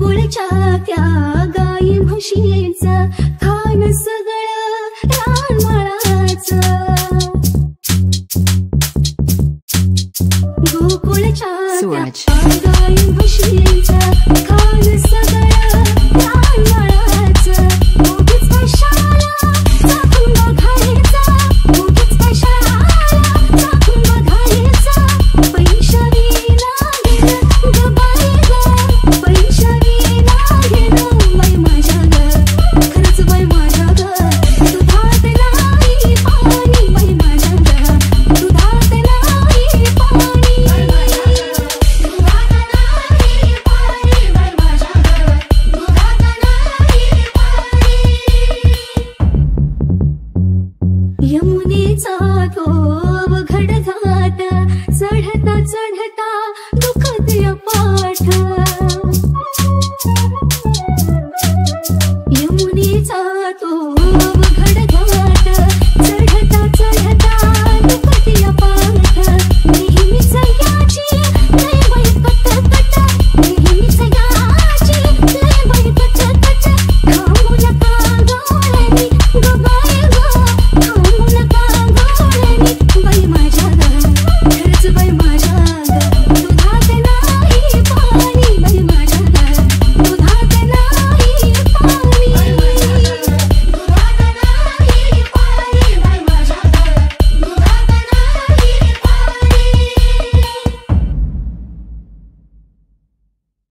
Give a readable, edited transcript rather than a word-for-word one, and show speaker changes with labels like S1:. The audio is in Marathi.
S1: गोकुळच्या त्या गाई म्हशींचं खान सगळं रानमाळाचं, गोकुळच्या त्या गाई म्हशींचं खान सगळं रानमाळाचं, मोठीच कशाला चाखून बघायचं, मोठीच कशाला चाखून बघायचं, पैशावी लागेल ग बाई ग, पैशावी लागेल बाई माझ्या ग, खरंच बाई माझ्या ग, दुधात नाही पाणी बाई माझ्या ग, दुधात नाही पाणी, दुधात नाही पाणी बाई माझ्या ग, दुधात नाही पाणी. यमुनेचा तो अवघड घाट चढता चढता दुखत पाठ,